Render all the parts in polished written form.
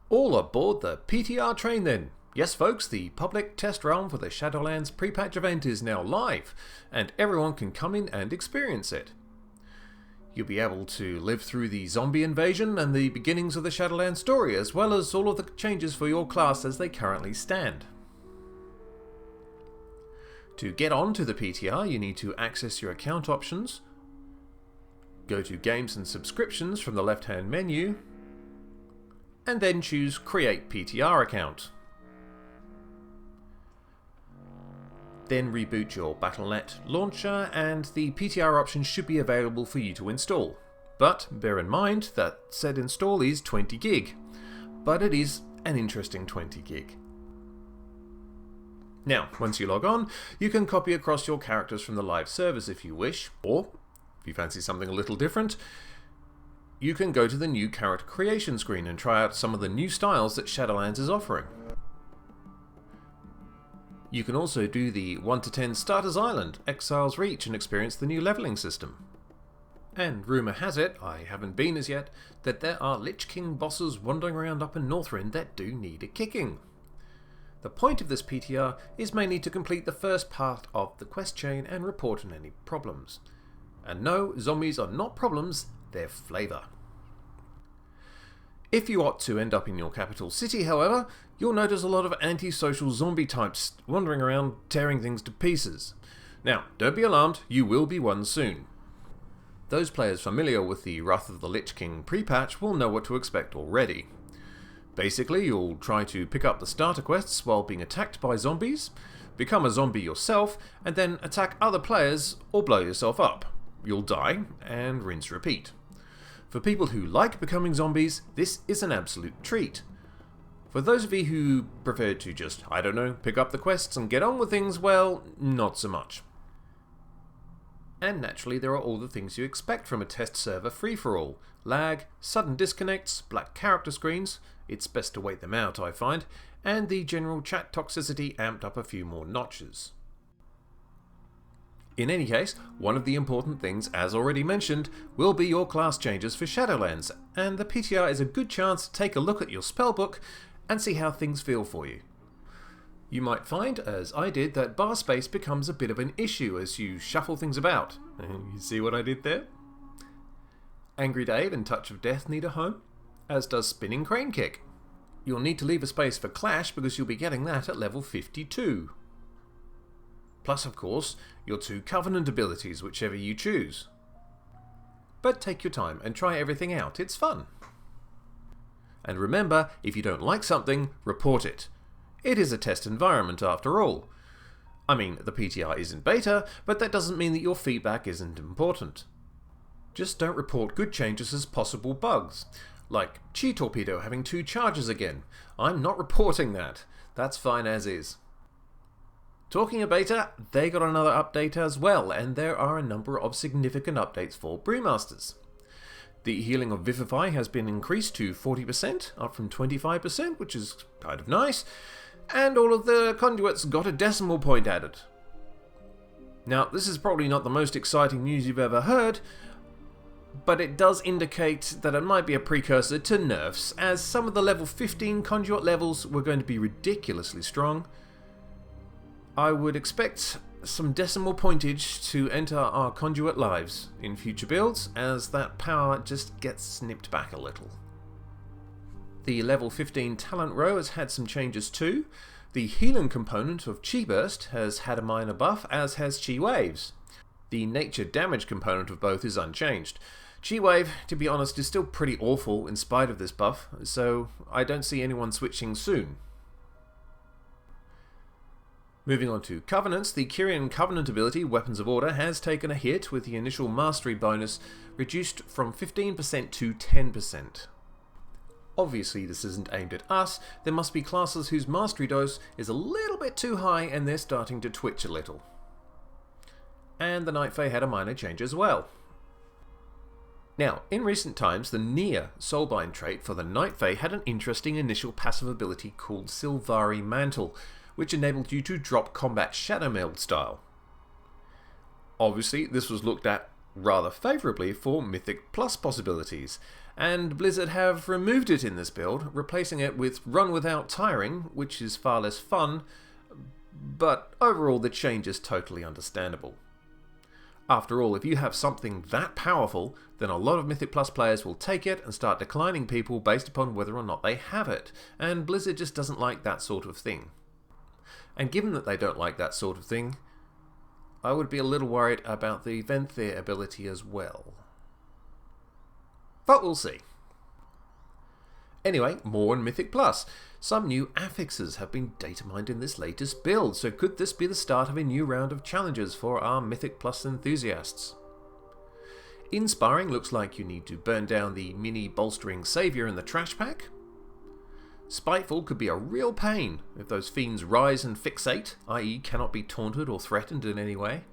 All aboard the PTR train then. Yes folks, the public test run for the Shadowlands pre-patch event is now live, and everyone can come in and experience it. You'll be able to live through the zombie invasion and the beginnings of the Shadowlands story, as well as all of the changes for your class as they currently stand. To get on to the PTR, you need to access your account options, go to Games and Subscriptions from the left-hand menu, and then choose Create PTR Account. Then reboot your Battle.net launcher and the PTR option should be available for you to install. But bear in mind that said install is 20 gig, but it is an interesting 20 gig. Now, once you log on, you can copy across your characters from the live servers if you wish, or if you fancy something a little different, you can go to the new character creation screen and try out some of the new styles that Shadowlands is offering. You can also do the 1 to 10 Starters Island, Exile's Reach, and experience the new leveling system. And rumour has it, I haven't been as yet, that there are Lich King bosses wandering around up in Northrend that do need a kicking. The point of this PTR is mainly to complete the first part of the quest chain and report on any problems. And no, zombies are not problems, they're flavour. If you opt to end up in your capital city, however, you'll notice a lot of antisocial zombie types wandering around tearing things to pieces. Now, don't be alarmed, you will be one soon. Those players familiar with the Wrath of the Lich King pre-patch will know what to expect already. Basically, you'll try to pick up the starter quests while being attacked by zombies, become a zombie yourself, and then attack other players or blow yourself up. You'll die, and rinse repeat. For people who like becoming zombies, this is an absolute treat. For those of you who prefer to just, I don't know, pick up the quests and get on with things, well, not so much. And naturally there are all the things you expect from a test server free-for-all. Lag, sudden disconnects, black character screens, it's best to wait them out I find, and the general chat toxicity amped up a few more notches. In any case, one of the important things, as already mentioned, will be your class changes for Shadowlands, and the PTR is a good chance to take a look at your spellbook and see how things feel for you. You might find, as I did, that bar space becomes a bit of an issue as you shuffle things about. You see what I did there? Angry Dave and Touch of Death need a home, as does Spinning Crane Kick. You'll need to leave a space for Clash because you'll be getting that at level 52. Plus, of course, your 2 Covenant abilities, whichever you choose. But take your time and try everything out, it's fun. And remember, if you don't like something, report it. It is a test environment after all. I mean, the PTR isn't beta, but that doesn't mean that your feedback isn't important. Just don't report good changes as possible bugs, like Chi Torpedo having 2 charges again. I'm not reporting that. That's fine as is. Talking of beta, they got another update as well, and there are a number of significant updates for brewmasters. The healing of Vivify has been increased to 40%, up from 25%, which is kind of nice, and all of the conduits got a decimal point added. Now, this is probably not the most exciting news you've ever heard, but it does indicate that it might be a precursor to nerfs, as some of the level 15 conduit levels were going to be ridiculously strong. I would expect some decimal pointage to enter our conduit lives in future builds, as that power just gets snipped back a little. The level 15 talent row has had some changes too. The healing component of Chi Burst has had a minor buff, as has Chi Waves. The nature damage component of both is unchanged. Chi Wave, to be honest, is still pretty awful in spite of this buff, so I don't see anyone switching soon. Moving on to Covenants, the Kyrian Covenant ability, Weapons of Order, has taken a hit with the initial mastery bonus reduced from 15% to 10%. Obviously this isn't aimed at us, there must be classes whose mastery dose is a little bit too high and they're starting to twitch a little. And the Night Fae had a minor change as well. Now, in recent times, the Near Soulbind trait for the Night Fae had an interesting initial passive ability called Sylvari Mantle, which enabled you to drop combat shadow meld style. Obviously, this was looked at rather favourably for Mythic Plus possibilities, and Blizzard have removed it in this build, replacing it with Run Without Tiring, which is far less fun, but overall the change is totally understandable. After all, if you have something that powerful, then a lot of Mythic Plus players will take it and start declining people based upon whether or not they have it, and Blizzard just doesn't like that sort of thing. And given that they don't like that sort of thing, I would be a little worried about the Venthyr ability as well. But we'll see. Anyway, more on Mythic Plus. Some new affixes have been data mined in this latest build, so could this be the start of a new round of challenges for our Mythic Plus enthusiasts? Inspiring looks like you need to burn down the mini bolstering saviour in the trash pack. Spiteful could be a real pain if those fiends rise and fixate, i.e. cannot be taunted or threatened in any way.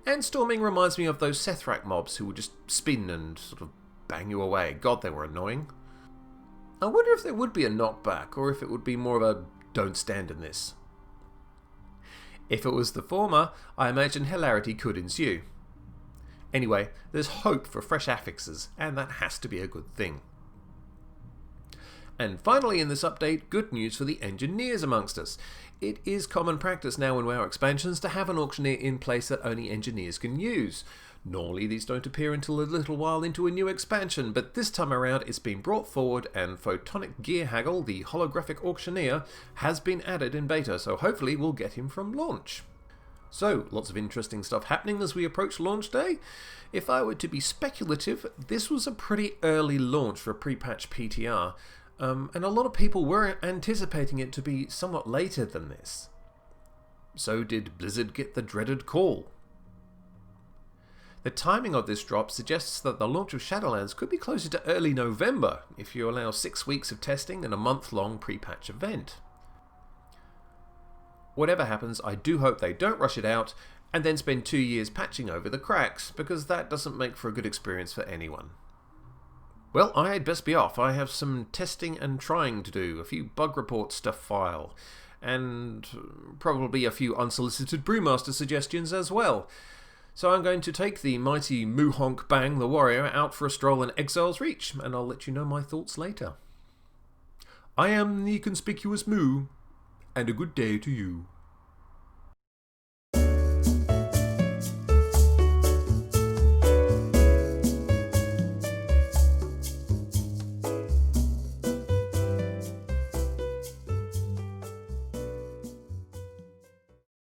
And Storming reminds me of those Sethrak mobs who would just spin and sort of bang you away. God, they were annoying. I wonder if there would be a knockback, or if it would be more of a don't stand in this. If it was the former, I imagine hilarity could ensue. Anyway, there's hope for fresh affixes, and that has to be a good thing. And finally in this update, good news for the engineers amongst us. It is common practice now in WoW expansions to have an auctioneer in place that only engineers can use. Normally these don't appear until a little while into a new expansion, but this time around it's been brought forward and Photonic Gearhaggle, the holographic auctioneer, has been added in beta, so hopefully we'll get him from launch. So, lots of interesting stuff happening as we approach launch day. If I were to be speculative, this was a pretty early launch for a pre-patch PTR, and a lot of people were anticipating it to be somewhat later than this. So did Blizzard get the dreaded call? The timing of this drop suggests that the launch of Shadowlands could be closer to early November if you allow 6 weeks of testing and a month-long pre-patch event. Whatever happens, I do hope they don't rush it out and then spend 2 years patching over the cracks, because that doesn't make for a good experience for anyone. Well, I had best be off. I have some testing and trying to do, a few bug reports to file, and probably a few unsolicited brewmaster suggestions as well. So I'm going to take the mighty Moohonk Bang the Warrior out for a stroll in Exile's Reach, and I'll let you know my thoughts later. I am the conspicuous Moo, and a good day to you.